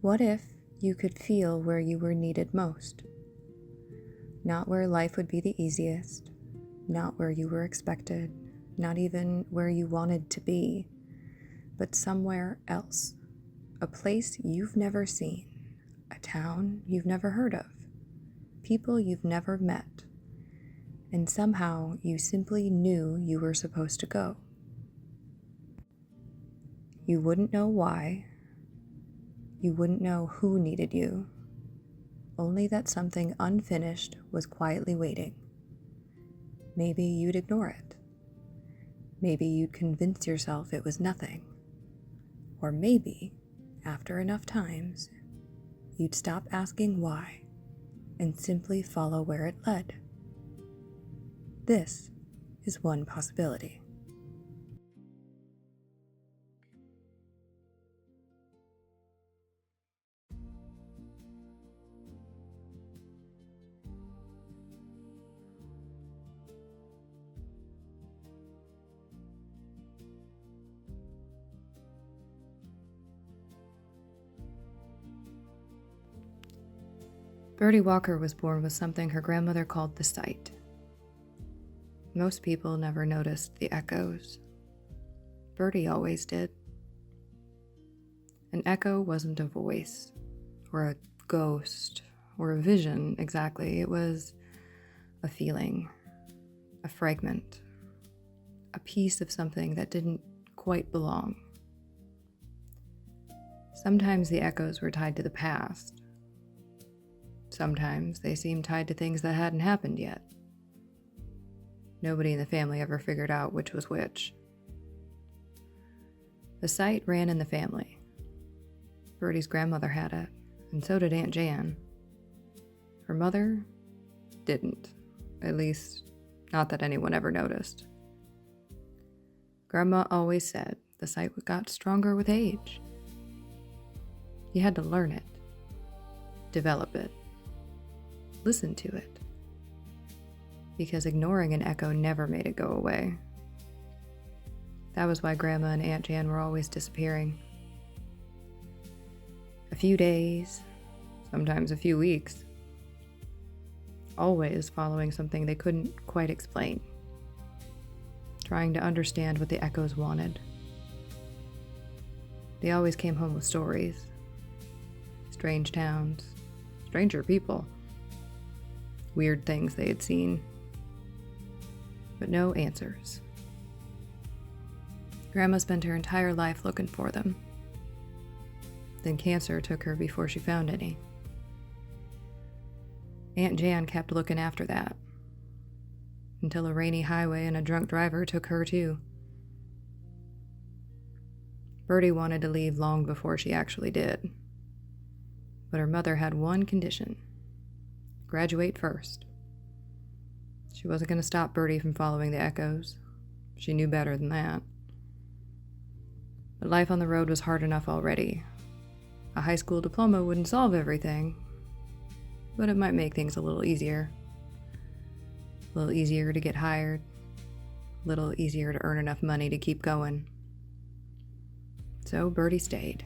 What if you could feel where you were needed most? Not where life would be the easiest, not where you were expected, not even where you wanted to be, but somewhere else. A place you've never seen, a town you've never heard of, people you've never met, and somehow you simply knew you were supposed to go. You wouldn't know why. You wouldn't know who needed you, only that something unfinished was quietly waiting. Maybe you'd ignore it. Maybe you'd convince yourself it was nothing. Or maybe, after enough times, you'd stop asking why and simply follow where it led. This is one possibility. Birdie Walker was born with something her grandmother called the sight. Most people never noticed the echoes. Birdie always did. An echo wasn't a voice, or a ghost, or a vision exactly. It was a feeling, a fragment, a piece of something that didn't quite belong. Sometimes the echoes were tied to the past. Sometimes they seemed tied to things that hadn't happened yet. Nobody in the family ever figured out which was which. The sight ran in the family. Birdie's grandmother had it, and so did Aunt Jan. Her mother didn't, at least not that anyone ever noticed. Grandma always said the sight got stronger with age. You had to learn it, develop it, listen to it, because ignoring an echo never made it go away. That was why Grandma and Aunt Jan were always disappearing. A few days, sometimes a few weeks, always following something they couldn't quite explain, trying to understand what the echoes wanted. They always came home with stories, strange towns, stranger people, weird things they had seen, but no answers. Grandma spent her entire life looking for them. Then cancer took her before she found any. Aunt Jan kept looking after that, until a rainy highway and a drunk driver took her too. Birdie wanted to leave long before she actually did, but her mother had one condition: graduate first. She wasn't going to stop Birdie from following the echoes. She knew better than that. But life on the road was hard enough already. A high school diploma wouldn't solve everything, but it might make things a little easier. A little easier to get hired. A little easier to earn enough money to keep going. So Birdie stayed.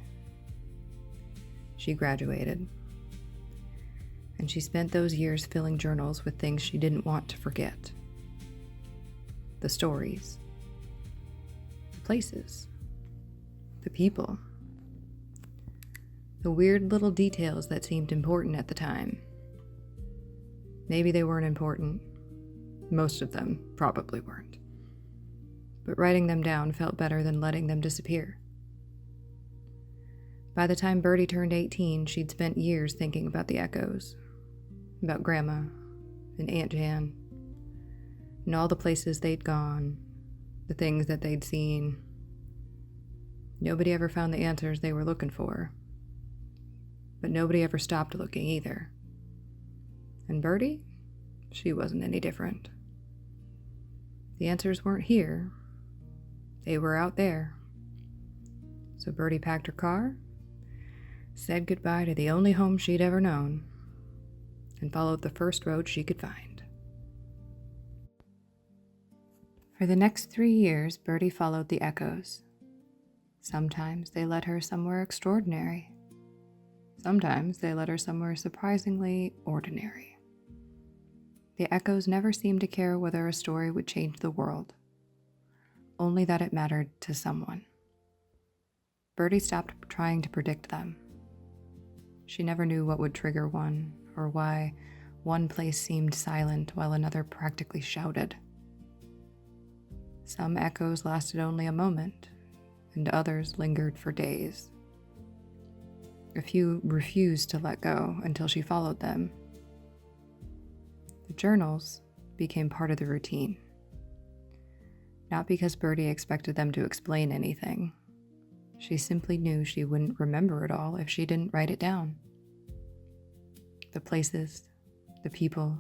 She graduated. And she spent those years filling journals with things she didn't want to forget. The stories. The places. The people. The weird little details that seemed important at the time. Maybe they weren't important. Most of them probably weren't. But writing them down felt better than letting them disappear. By the time Birdie turned 18, she'd spent years thinking about the echoes, about Grandma and Aunt Jan, and all the places they'd gone, the things that they'd seen. Nobody ever found the answers they were looking for, but nobody ever stopped looking either. And Birdie? She wasn't any different. The answers weren't here. They were out there. So Birdie packed her car, said goodbye to the only home she'd ever known, and followed the first road she could find. For the next 3 years, Birdie followed the echoes. Sometimes they led her somewhere extraordinary. Sometimes they led her somewhere surprisingly ordinary. The echoes never seemed to care whether a story would change the world, only that it mattered to someone. Birdie stopped trying to predict them. She never knew what would trigger one, or why one place seemed silent while another practically shouted. Some echoes lasted only a moment, and others lingered for days. A few refused to let go until she followed them. The journals became part of the routine. Not because Birdie expected them to explain anything. She simply knew she wouldn't remember it all if she didn't write it down. The places, the people,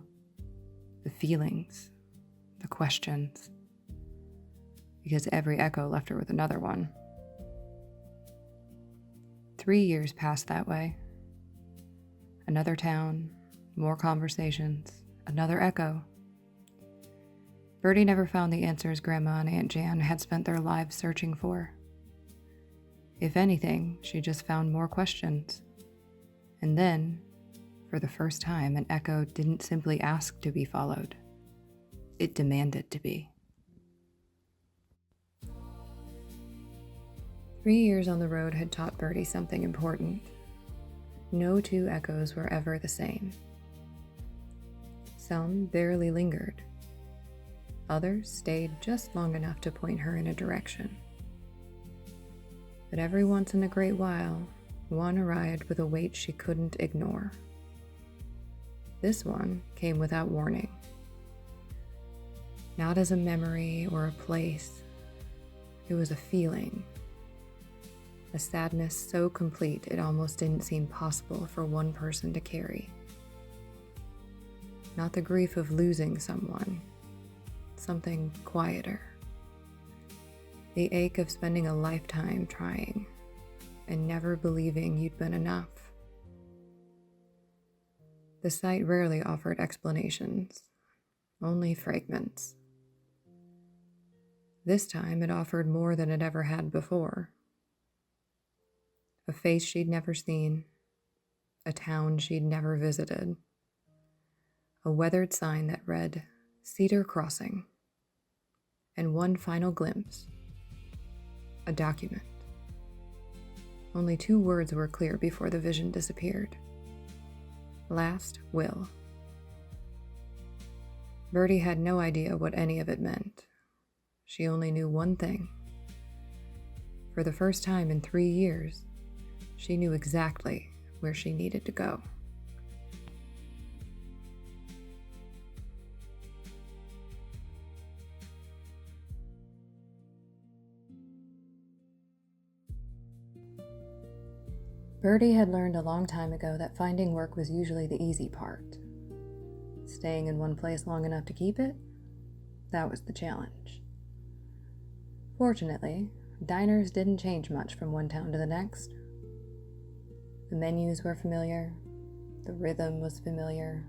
the feelings, the questions. Because every echo left her with another one. 3 years passed that way. Another town, more conversations, another echo. Birdie never found the answers Grandma and Aunt Jan had spent their lives searching for. If anything, she just found more questions. And then, for the first time, an echo didn't simply ask to be followed. It demanded to be. 3 years on the road had taught Birdie something important. No two echoes were ever the same. Some barely lingered. Others stayed just long enough to point her in a direction. But every once in a great while, one arrived with a weight she couldn't ignore. This one came without warning. Not as a memory or a place. It was a feeling. A sadness so complete it almost didn't seem possible for one person to carry. Not the grief of losing someone, something quieter. The ache of spending a lifetime trying and never believing you'd been enough. The sight rarely offered explanations, only fragments. This time it offered more than it ever had before. A face she'd never seen, a town she'd never visited, a weathered sign that read, Cedar Crossing, and one final glimpse, a document. Only 2 words were clear before the vision disappeared. Last will. Birdie had no idea what any of it meant. She only knew one thing. For the first time in 3 years, she knew exactly where she needed to go. Birdie had learned a long time ago that finding work was usually the easy part. Staying in one place long enough to keep it, that was the challenge. Fortunately, diners didn't change much from one town to the next. The menus were familiar, the rhythm was familiar,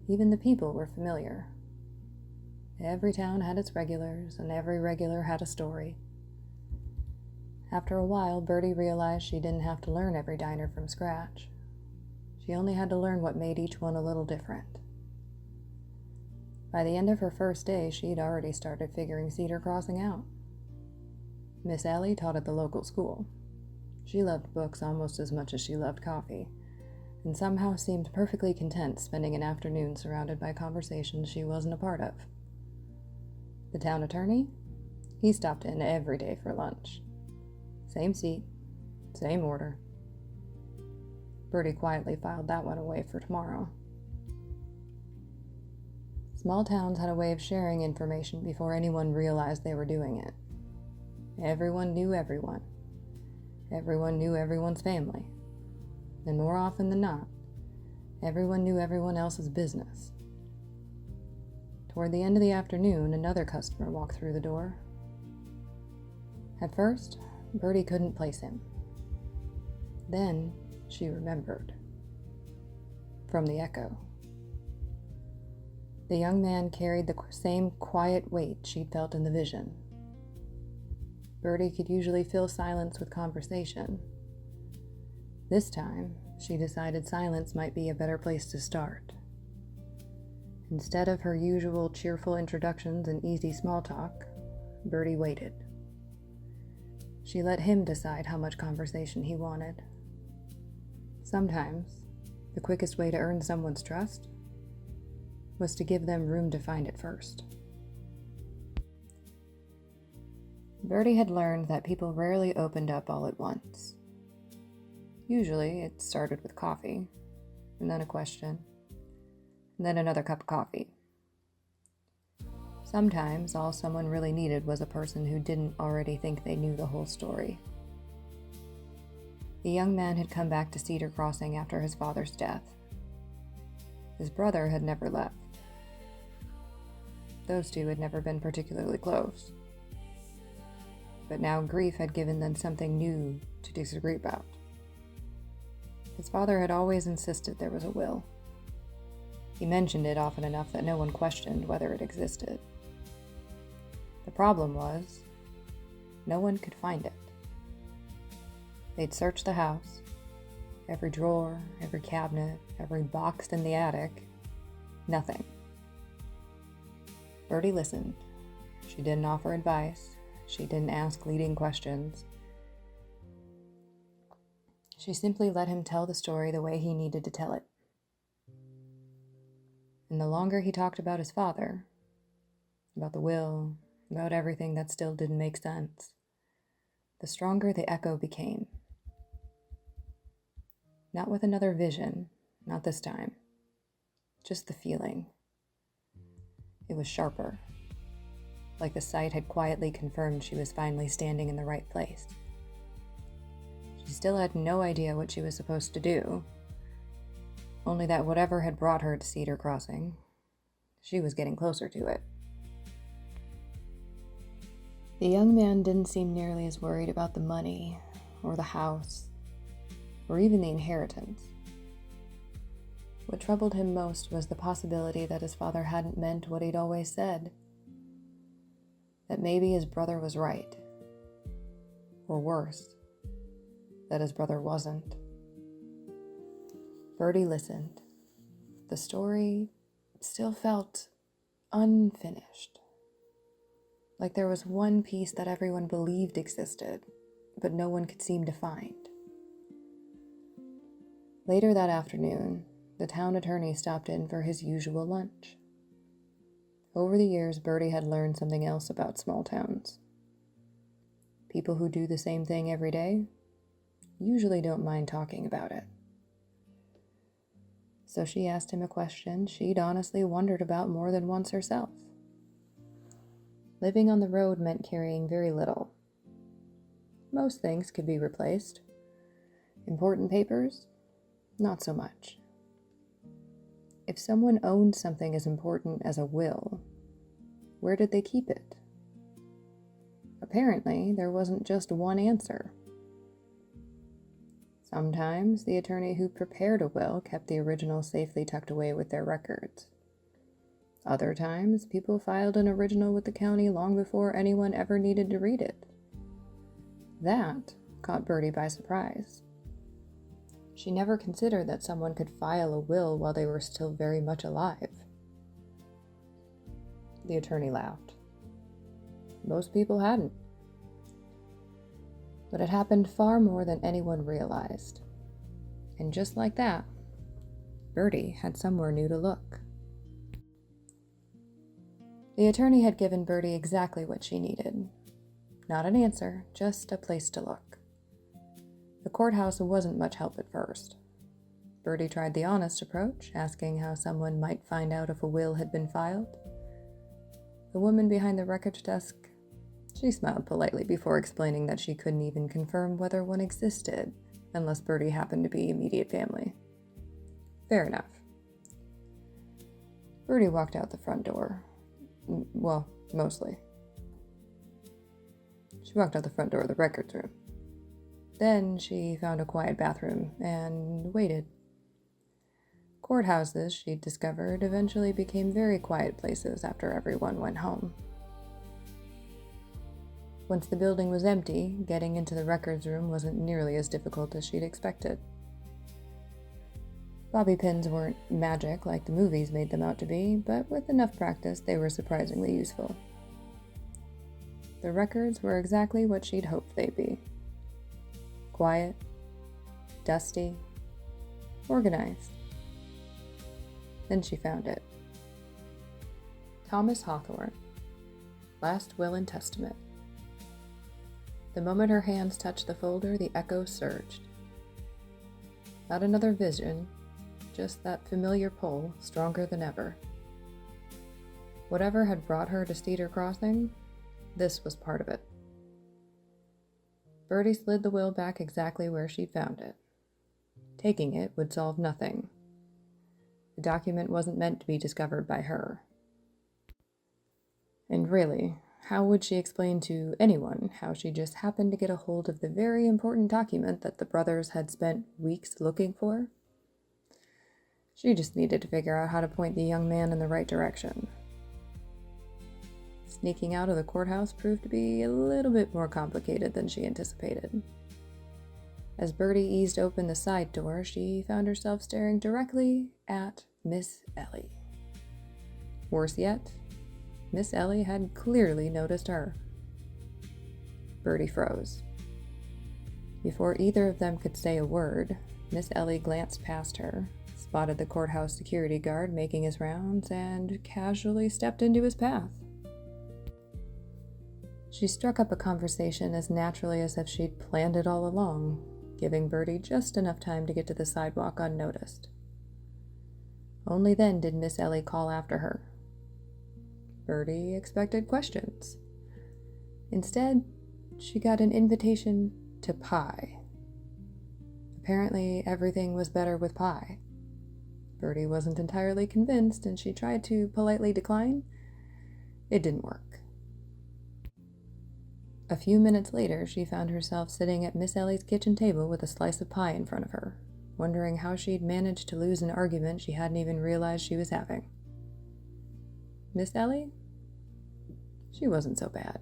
even the people were familiar. Every town had its regulars, and every regular had a story. After a while, Birdie realized she didn't have to learn every diner from scratch. She only had to learn what made each one a little different. By the end of her first day, she'd already started figuring Cedar Crossing out. Miss Ellie taught at the local school. She loved books almost as much as she loved coffee, and somehow seemed perfectly content spending an afternoon surrounded by conversations she wasn't a part of. The town attorney? He stopped in every day for lunch. Same seat, same order. Birdie quietly filed that one away for tomorrow. Small towns had a way of sharing information before anyone realized they were doing it. Everyone knew everyone. Everyone knew everyone's family. And more often than not, everyone knew everyone else's business. Toward the end of the afternoon, another customer walked through the door. At first, Birdie couldn't place him. Then she remembered. From the echo. The young man carried the same quiet weight she'd felt in the vision. Birdie could usually fill silence with conversation. This time, she decided silence might be a better place to start. Instead of her usual cheerful introductions and easy small talk, Birdie waited. She let him decide how much conversation he wanted. Sometimes, the quickest way to earn someone's trust was to give them room to find it first. Birdie had learned that people rarely opened up all at once. Usually, it started with coffee, and then a question, and then another cup of coffee. Sometimes, all someone really needed was a person who didn't already think they knew the whole story. The young man had come back to Cedar Crossing after his father's death. His brother had never left. Those two had never been particularly close. But now grief had given them something new to disagree about. His father had always insisted there was a will. He mentioned it often enough that no one questioned whether it existed. The problem was, no one could find it. They'd searched the house, every drawer, every cabinet, every box in the attic. Nothing. Birdie listened. She didn't offer advice. She didn't ask leading questions. She simply let him tell the story the way he needed to tell it. And the longer he talked about his father, about the will, about everything that still didn't make sense, the stronger the echo became. Not with another vision, not this time. Just the feeling. It was sharper, like the sight had quietly confirmed she was finally standing in the right place. She still had no idea what she was supposed to do, only that whatever had brought her to Cedar Crossing, she was getting closer to it. The young man didn't seem nearly as worried about the money, or the house, or even the inheritance. What troubled him most was the possibility that his father hadn't meant what he'd always said. That maybe his brother was right. Or worse, that his brother wasn't. Birdie listened. The story still felt unfinished. Like there was one piece that everyone believed existed, but no one could seem to find. Later that afternoon, the town attorney stopped in for his usual lunch. Over the years, Birdie had learned something else about small towns. People who do the same thing every day usually don't mind talking about it. So she asked him a question she'd honestly wondered about more than once herself. Living on the road meant carrying very little. Most things could be replaced. Important papers? Not so much. If someone owned something as important as a will, where did they keep it? Apparently, there wasn't just one answer. Sometimes the attorney who prepared a will kept the original safely tucked away with their records. Other times, people filed an original with the county long before anyone ever needed to read it. That caught Birdie by surprise. She never considered that someone could file a will while they were still very much alive. The attorney laughed. Most people hadn't. But it happened far more than anyone realized. And just like that, Birdie had somewhere new to look. The attorney had given Birdie exactly what she needed. Not an answer, just a place to look. The courthouse wasn't much help at first. Birdie tried the honest approach, asking how someone might find out if a will had been filed. The woman behind the records desk, she smiled politely before explaining that she couldn't even confirm whether one existed, unless Birdie happened to be immediate family. Fair enough. Birdie walked out the front door. Well, mostly. She walked out the front door of the records room. Then she found a quiet bathroom and waited. Courthouses, she discovered, eventually became very quiet places after everyone went home. Once the building was empty, getting into the records room wasn't nearly as difficult as she'd expected. Bobby pins weren't magic like the movies made them out to be, but with enough practice, they were surprisingly useful. The records were exactly what she'd hoped they'd be. Quiet, dusty, organized. Then she found it. Thomas Hawthorne, Last Will and Testament. The moment her hands touched the folder, the echo surged. Not another vision, just that familiar pull, stronger than ever. Whatever had brought her to Cedar Crossing, this was part of it. Birdie slid the will back exactly where she'd found it. Taking it would solve nothing. The document wasn't meant to be discovered by her. And really, how would she explain to anyone how she just happened to get a hold of the very important document that the brothers had spent weeks looking for? She just needed to figure out how to point the young man in the right direction. Sneaking out of the courthouse proved to be a little bit more complicated than she anticipated. As Birdie eased open the side door, she found herself staring directly at Miss Ellie. Worse yet, Miss Ellie had clearly noticed her. Birdie froze. Before either of them could say a word, Miss Ellie glanced past her, spotted the courthouse security guard making his rounds, and casually stepped into his path. She struck up a conversation as naturally as if she'd planned it all along, giving Birdie just enough time to get to the sidewalk unnoticed. Only then did Miss Ellie call after her. Birdie expected questions. Instead, she got an invitation to pie. Apparently, everything was better with pie. Birdie wasn't entirely convinced, and she tried to politely decline. It didn't work. A few minutes later, she found herself sitting at Miss Ellie's kitchen table with a slice of pie in front of her, wondering how she'd managed to lose an argument she hadn't even realized she was having. Miss Ellie? She wasn't so bad.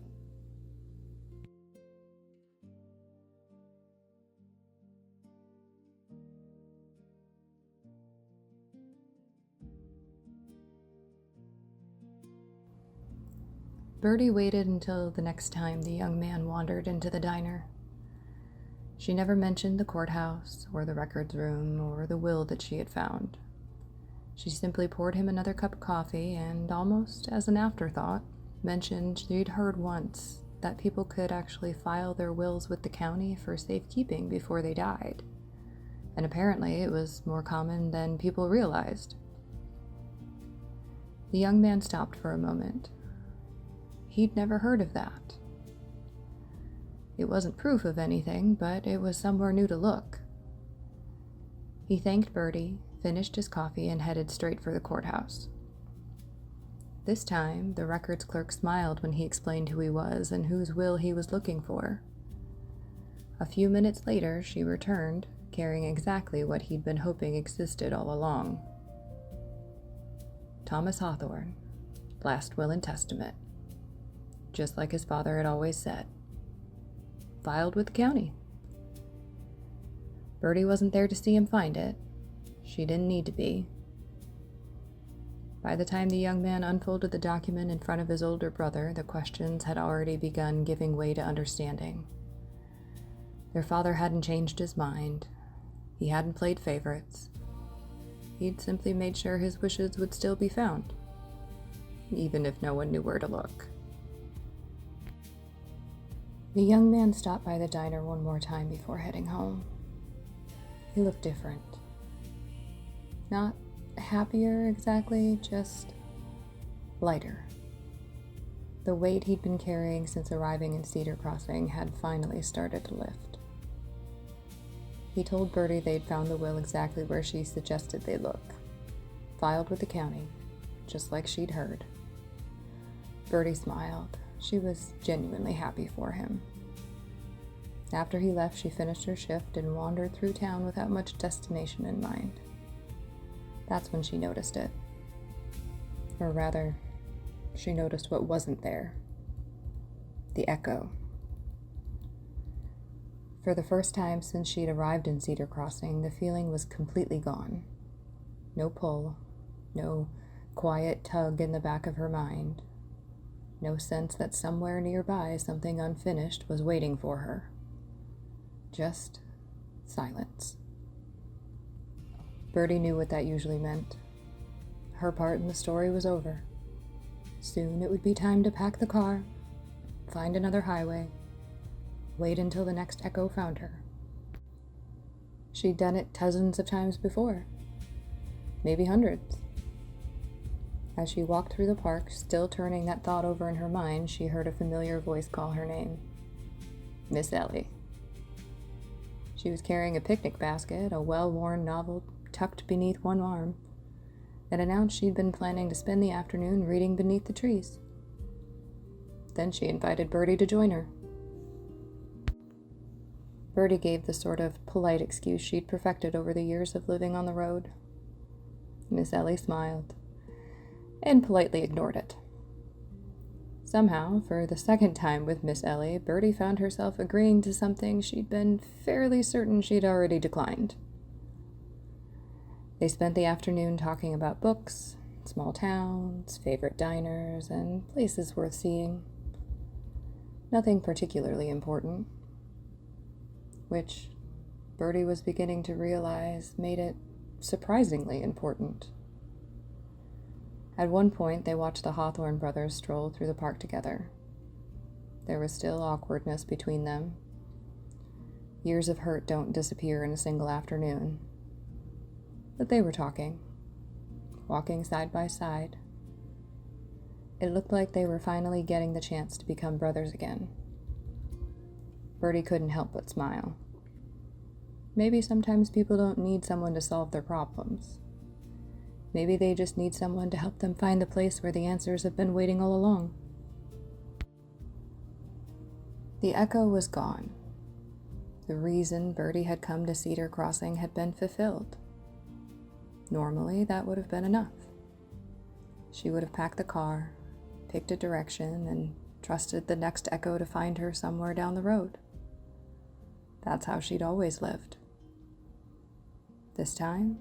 Birdie waited until the next time the young man wandered into the diner. She never mentioned the courthouse, or the records room, or the will that she had found. She simply poured him another cup of coffee and, almost as an afterthought, mentioned she'd heard once that people could actually file their wills with the county for safekeeping before they died. And apparently it was more common than people realized. The young man stopped for a moment. He'd never heard of that. It wasn't proof of anything, but it was somewhere new to look. He thanked Birdie, finished his coffee, and headed straight for the courthouse. This time, the records clerk smiled when he explained who he was and whose will he was looking for. A few minutes later, she returned, carrying exactly what he'd been hoping existed all along. Thomas Hawthorne, Last Will and Testament. Just like his father had always said. Filed with the county. Birdie wasn't there to see him find it. She didn't need to be. By the time the young man unfolded the document in front of his older brother, the questions had already begun giving way to understanding. Their father hadn't changed his mind. He hadn't played favorites. He'd simply made sure his wishes would still be found, even if no one knew where to look. The young man stopped by the diner one more time before heading home. He looked different. Not happier exactly, just lighter. The weight he'd been carrying since arriving in Cedar Crossing had finally started to lift. He told Birdie they'd found the will exactly where she suggested they look. Filed with the county, just like she'd heard. Birdie smiled. She was genuinely happy for him. After he left, she finished her shift and wandered through town without much destination in mind. That's when she noticed it. Or rather, she noticed what wasn't there. The echo. For the first time since she'd arrived in Cedar Crossing, the feeling was completely gone. No pull, no quiet tug in the back of her mind, no sense that somewhere nearby something unfinished was waiting for her. Just silence. Birdie knew what that usually meant. Her part in the story was over. Soon it would be time to pack the car, find another highway, wait until the next echo found her. She'd done it dozens of times before, maybe hundreds. As she walked through the park, still turning that thought over in her mind, she heard a familiar voice call her name. Miss Ellie. She was carrying a picnic basket, a well-worn novel tucked beneath one arm, and announced she'd been planning to spend the afternoon reading beneath the trees. Then she invited Birdie to join her. Birdie gave the sort of polite excuse she'd perfected over the years of living on the road. Miss Ellie smiled and politely ignored it. Somehow, for the second time with Miss Ellie, Birdie found herself agreeing to something she'd been fairly certain she'd already declined. They spent the afternoon talking about books, small towns, favorite diners, and places worth seeing. Nothing particularly important, which Birdie was beginning to realize made it surprisingly important. At one point, they watched the Hawthorne brothers stroll through the park together. There was still awkwardness between them. Years of hurt don't disappear in a single afternoon. But they were talking, walking side by side. It looked like they were finally getting the chance to become brothers again. Birdie couldn't help but smile. Maybe sometimes people don't need someone to solve their problems. Maybe they just need someone to help them find the place where the answers have been waiting all along. The echo was gone. The reason Birdie had come to Cedar Crossing had been fulfilled. Normally, that would have been enough. She would have packed the car, picked a direction, and trusted the next echo to find her somewhere down the road. That's how she'd always lived. This time,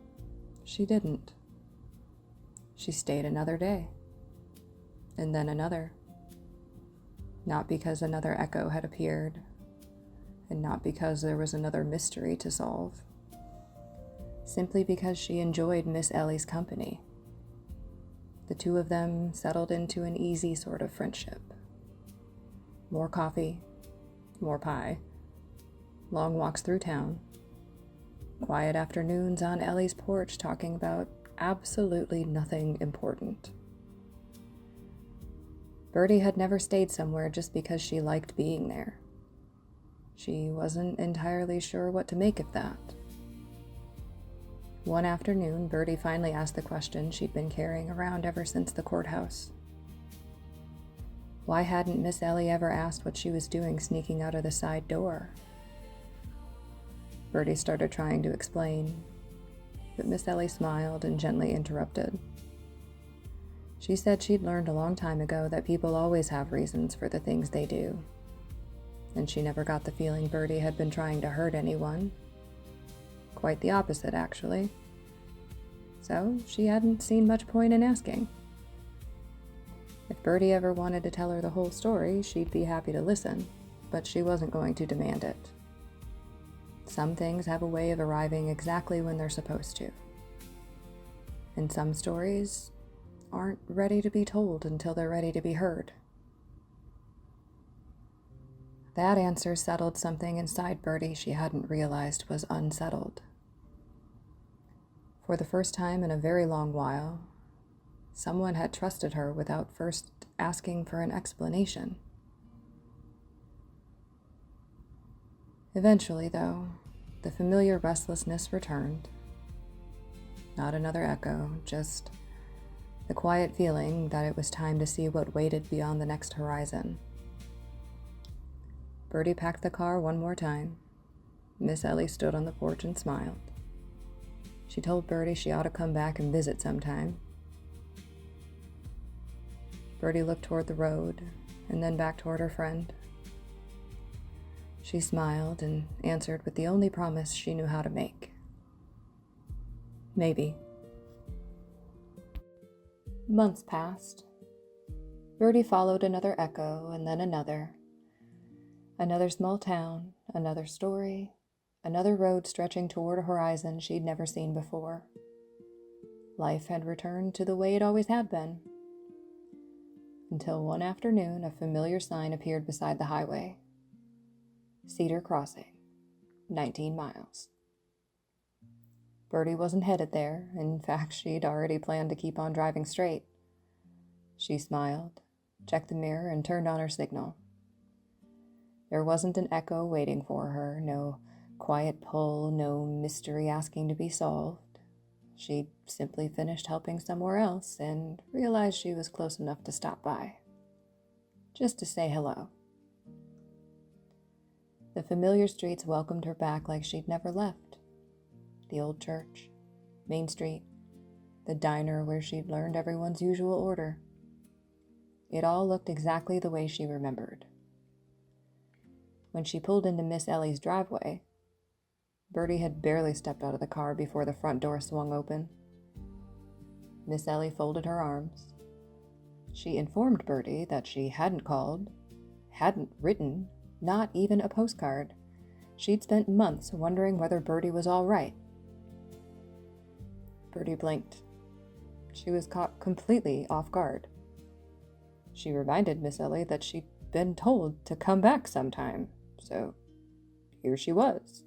she didn't. She stayed another day, and then another. Not because another echo had appeared, and not because there was another mystery to solve. Simply because she enjoyed Miss Ellie's company. The two of them settled into an easy sort of friendship. More coffee, more pie, long walks through town, quiet afternoons on Ellie's porch talking about absolutely nothing important. Birdie had never stayed somewhere just because she liked being there. She wasn't entirely sure what to make of that. One afternoon, Birdie finally asked the question she'd been carrying around ever since the courthouse. Why hadn't Miss Ellie ever asked what she was doing sneaking out of the side door? Birdie started trying to explain, but Miss Ellie smiled and gently interrupted. She said she'd learned a long time ago that people always have reasons for the things they do, and she never got the feeling Birdie had been trying to hurt anyone. Quite the opposite, actually. So she hadn't seen much point in asking. If Birdie ever wanted to tell her the whole story, she'd be happy to listen, but she wasn't going to demand it. Some things have a way of arriving exactly when they're supposed to. And some stories aren't ready to be told until they're ready to be heard. That answer settled something inside Birdie she hadn't realized was unsettled. For the first time in a very long while, someone had trusted her without first asking for an explanation. Eventually, though, the familiar restlessness returned. Not another echo, just the quiet feeling that it was time to see what waited beyond the next horizon. Birdie packed the car one more time. Miss Ellie stood on the porch and smiled. She told Birdie she ought to come back and visit sometime. Birdie looked toward the road and then back toward her friend. She smiled and answered with the only promise she knew how to make. Maybe. Months passed. Birdie followed another echo, and then another. Another small town, another story, another road stretching toward a horizon she'd never seen before. Life had returned to the way it always had been. Until one afternoon, a familiar sign appeared beside the highway. Cedar Crossing, 19 miles. Birdie wasn't headed there. In fact, she'd already planned to keep on driving straight. She smiled, checked the mirror, and turned on her signal. There wasn't an echo waiting for her, no quiet pull, no mystery asking to be solved. She'd simply finished helping somewhere else and realized she was close enough to stop by, just to say hello. The familiar streets welcomed her back like she'd never left. The old church, Main Street, the diner where she'd learned everyone's usual order. It all looked exactly the way she remembered. When she pulled into Miss Ellie's driveway, Birdie had barely stepped out of the car before the front door swung open. Miss Ellie folded her arms. She informed Birdie that she hadn't called, hadn't written, not even a postcard. She'd spent months wondering whether Birdie was all right. Birdie blinked. She was caught completely off guard. She reminded Miss Ellie that she'd been told to come back sometime, so here she was.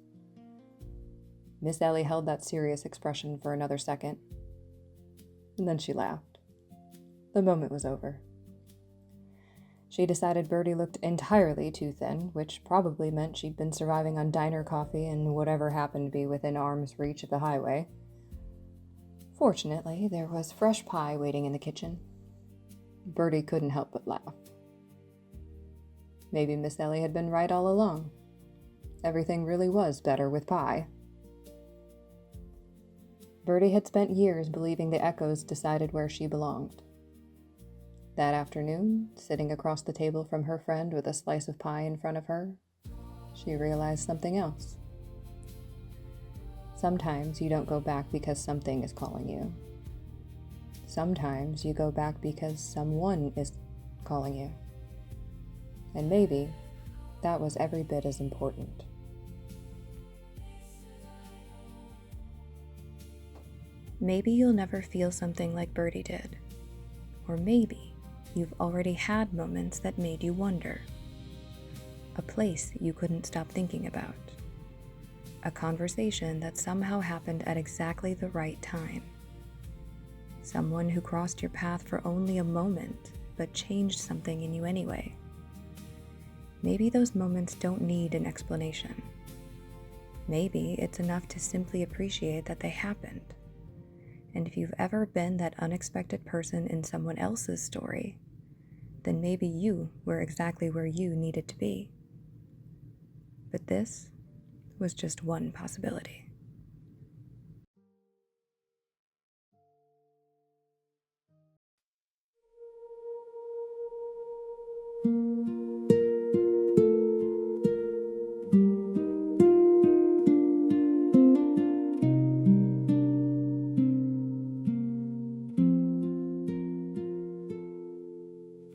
Miss Ellie held that serious expression for another second, and then she laughed. The moment was over. She decided Birdie looked entirely too thin, which probably meant she'd been surviving on diner coffee and whatever happened to be within arm's reach of the highway. Fortunately, there was fresh pie waiting in the kitchen. Birdie couldn't help but laugh. Maybe Miss Ellie had been right all along. Everything really was better with pie. Birdie had spent years believing the echoes decided where she belonged. That afternoon, sitting across the table from her friend with a slice of pie in front of her, she realized something else. Sometimes you don't go back because something is calling you. Sometimes you go back because someone is calling you. And maybe that was every bit as important. Maybe you'll never feel something like Birdie did. Or maybe you've already had moments that made you wonder. A place you couldn't stop thinking about. A conversation that somehow happened at exactly the right time. Someone who crossed your path for only a moment, but changed something in you anyway. Maybe those moments don't need an explanation. Maybe it's enough to simply appreciate that they happened. And if you've ever been that unexpected person in someone else's story, then maybe you were exactly where you needed to be. But this was just one possibility.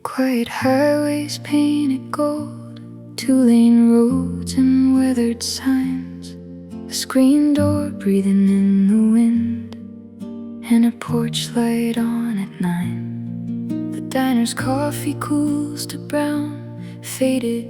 Quiet highways painted gold, two-lane roads and weathered signs, a screen door breathing in the wind, and a porch light on at 9. The diner's coffee cools to brown, faded